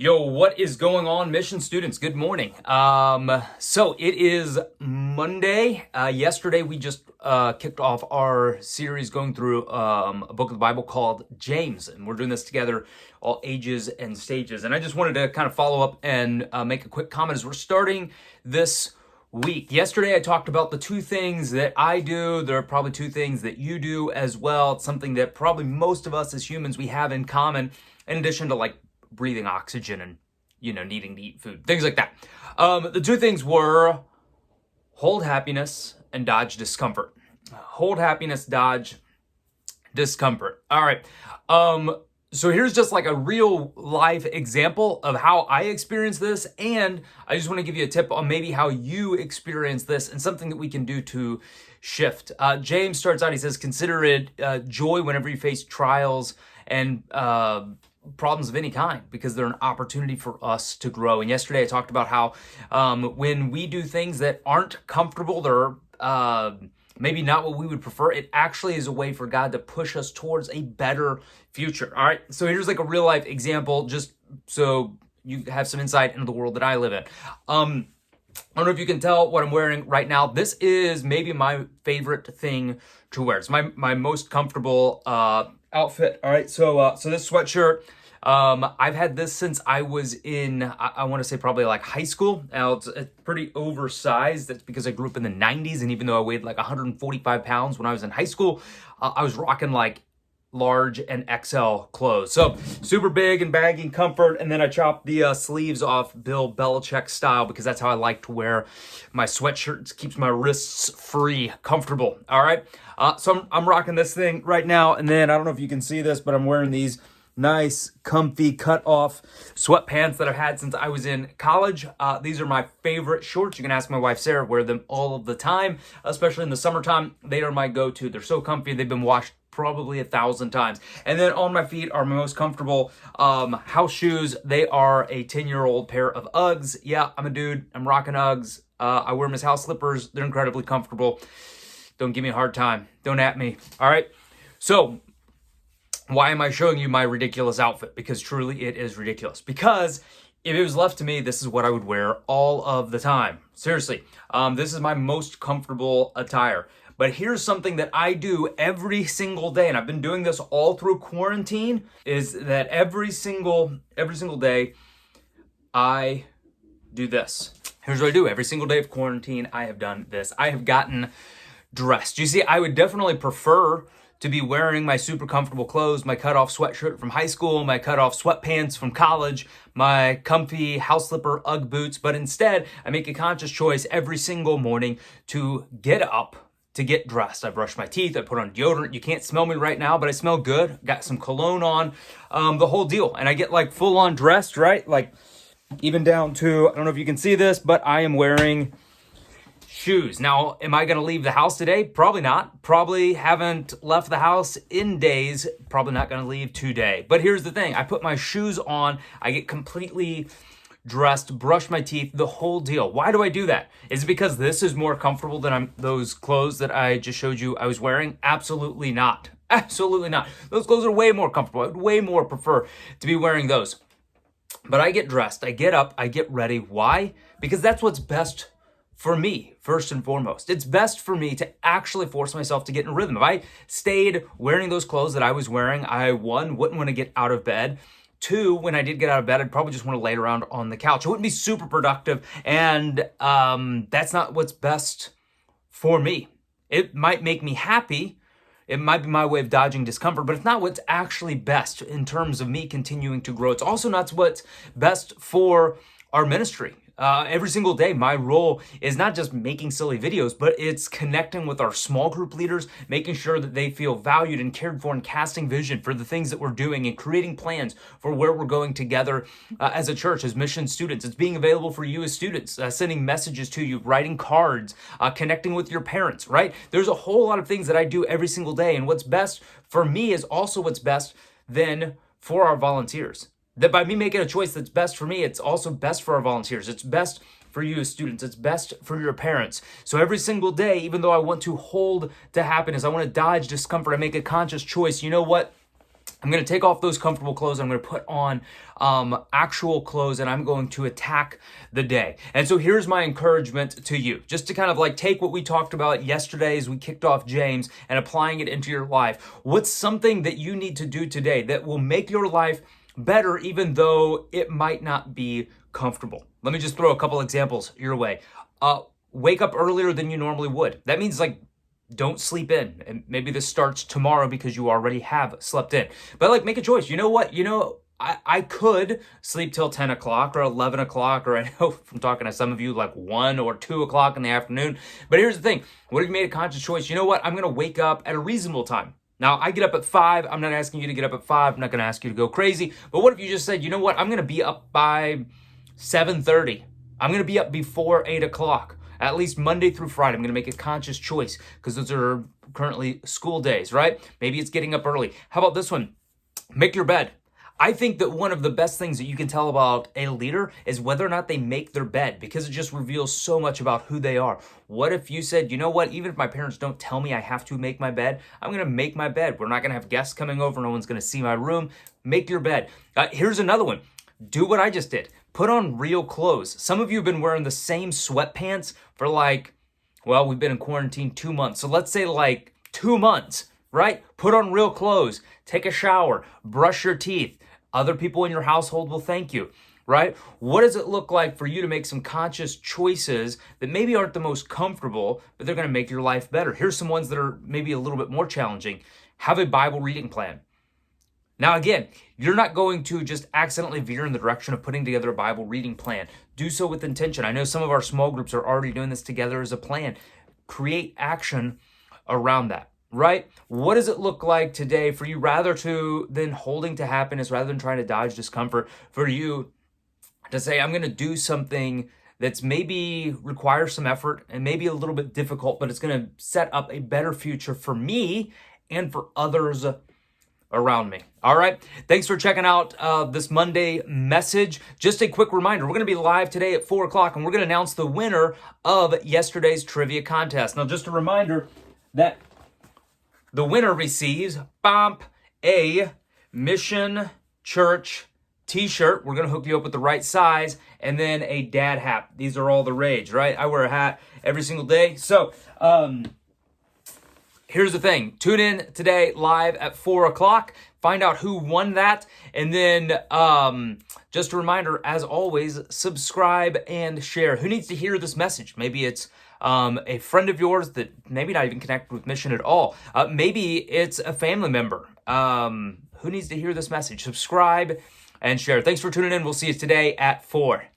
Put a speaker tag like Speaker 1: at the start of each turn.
Speaker 1: Yo, what is going on, Mission students? Good morning. So it is Monday. Yesterday we just kicked off our series going through a book of the Bible called James, and we're doing this together, all ages and stages. And I just wanted to kind of follow up and make a quick comment as we're starting this week. Yesterday I talked about the two things that I do. There are probably two things that you do as well. It's something that probably most of us as humans we have in common, in addition to like breathing oxygen and, needing to eat food, things like that. The two things were hold happiness and dodge discomfort. Hold happiness, dodge discomfort. All right. So here's just like a real life example of how I experience this. And I just want to give you a tip on maybe how you experience this and something that we can do to shift. James starts out, he says, consider it joy whenever you face trials and problems of any kind, because they're an opportunity for us to grow. And yesterday I talked about how when we do things that aren't comfortable, they're maybe not what we would prefer, it actually is a way for God to push us towards a better future. All right, so here's like a real life example, just so you have some insight into the world that I live in. I don't know if you can tell what I'm wearing right now. This is maybe my favorite thing to wear. It's my most comfortable outfit. All right, so this sweatshirt, I've had this since I was in, I want to say probably like high school. Now it's pretty oversized. That's because I grew up in the 90s, and even though I weighed like 145 pounds when I was in high school, I was rocking like large and XL clothes. So super big and baggy and comfort. And then I chopped the sleeves off Bill Belichick style, because that's how I like to wear my sweatshirts. Keeps my wrists free, comfortable. All right. So I'm rocking this thing right now. And then I don't know if you can see this, but I'm wearing these nice, comfy, cut off sweatpants that I've had since I was in college. These are my favorite shorts. You can ask my wife, Sarah, wear them all of the time, especially in the summertime. They are my go-to. They're so comfy. They've been washed probably 1,000 times. And then on my feet are my most comfortable house shoes. They are a 10-year-old pair of Uggs. Yeah, I'm a dude. I'm rocking Uggs. I wear them as house slippers. They're incredibly comfortable. Don't give me a hard time. Don't at me. All right. So why am I showing you my ridiculous outfit? Because truly it is ridiculous. Because if it was left to me, this is what I would wear all of the time. Seriously. This is my most comfortable attire. But here's something that I do every single day, and I've been doing this all through quarantine, is that every single day I do this. Here's what I do. Every single day of quarantine, I have done this. I have gotten dressed. You see, I would definitely prefer to be wearing my super comfortable clothes, my cutoff sweatshirt from high school, my cutoff sweatpants from college, my comfy house slipper Ugg boots, but instead I make a conscious choice every single morning to get up, to get dressed. I brush my teeth, I put on deodorant. You can't smell me right now, but I smell good. Got some cologne on, the whole deal. And I get like full on dressed, right? Like even down to, I don't know if you can see this, but I am wearing shoes. Now, am I going to leave the house today? Probably not. Probably haven't left the house in days. Probably not going to leave today. But here's the thing. I put my shoes on. I get completely dressed, brush my teeth, the whole deal. Why do I do that? Is it because this is more comfortable than those clothes that I just showed you I was wearing? Absolutely not. Absolutely not. Those clothes are way more comfortable. I would way more prefer to be wearing those. But I get dressed, I get up, I get ready. Why? Because that's what's best for me, first and foremost. It's best for me to actually force myself to get in rhythm. If I stayed wearing those clothes that I was wearing, I, one, wouldn't want to get out of bed. Two, when I did get out of bed, I'd probably just want to lay around on the couch. It wouldn't be super productive, and that's not what's best for me. It might make me happy. It might be my way of dodging discomfort, but it's not what's actually best in terms of me continuing to grow. It's also not what's best for our ministry. Every single day, my role is not just making silly videos, but it's connecting with our small group leaders, making sure that they feel valued and cared for, and casting vision for the things that we're doing and creating plans for where we're going together as a church, as mission students. It's being available for you as students, sending messages to you, writing cards, connecting with your parents, right? There's a whole lot of things that I do every single day, and what's best for me is also what's best then for our volunteers. That by me making a choice that's best for me, it's also best for our volunteers. It's best for you as students. It's best for your parents. So every single day, even though I want to hold to happiness, I want to dodge discomfort, I make a conscious choice. You know what? I'm going to take off those comfortable clothes. I'm going to put on actual clothes, and I'm going to attack the day. And so here's my encouragement to you, just to kind of like take what we talked about yesterday as we kicked off James and applying it into your life. What's something that you need to do today that will make your life better, even though it might not be comfortable? Let me just throw a couple examples your way. Wake up earlier than you normally would. That means like don't sleep in. And maybe this starts tomorrow because you already have slept in. But like make a choice. You know what? I could sleep till 10 o'clock or 11 o'clock, or I know from talking to some of you like 1 or 2 o'clock in the afternoon. But here's the thing. What if you made a conscious choice? You know what? I'm going to wake up at a reasonable time. Now, I get up at 5. I'm not asking you to get up at 5. I'm not going to ask you to go crazy. But what if you just said, you know what? I'm going to be up by 7:30. I'm going to be up before 8 o'clock. At least Monday through Friday, I'm going to make a conscious choice because those are currently school days, right? Maybe it's getting up early. How about this one? Make your bed. I think that one of the best things that you can tell about a leader is whether or not they make their bed, because it just reveals so much about who they are. What if you said, you know what, even if my parents don't tell me I have to make my bed, I'm going to make my bed. We're not going to have guests coming over. No one's going to see my room. Make your bed. Here's another one. Do what I just did. Put on real clothes. Some of you have been wearing the same sweatpants for we've been in quarantine 2 months. So let's say like 2 months, right? Put on real clothes. Take a shower. Brush your teeth. Other people in your household will thank you, right? What does it look like for you to make some conscious choices that maybe aren't the most comfortable, but they're going to make your life better? Here's some ones that are maybe a little bit more challenging. Have a Bible reading plan. Now, again, you're not going to just accidentally veer in the direction of putting together a Bible reading plan. Do so with intention. I know some of our small groups are already doing this together as a plan. Create action around that, right? What does it look like today for you, rather than holding to happiness, rather than trying to dodge discomfort, for you to say, I'm going to do something that's maybe requires some effort and maybe a little bit difficult, but it's going to set up a better future for me and for others around me. All right. Thanks for checking out this Monday message. Just a quick reminder, we're going to be live today at 4 o'clock, and we're going to announce the winner of yesterday's trivia contest. Now, just a reminder that the winner receives a Mission Church t-shirt. We're going to hook you up with the right size, and then a dad hat. These are all the rage, right? I wear a hat every single day. So, here's the thing. Tune in today live at 4 o'clock. Find out who won that. And then just a reminder, as always, subscribe and share. Who needs to hear this message? Maybe it's a friend of yours that maybe not even connected with Mission at all. Maybe it's a family member. Who needs to hear this message? Subscribe and share. Thanks for tuning in. We'll see you today at 4.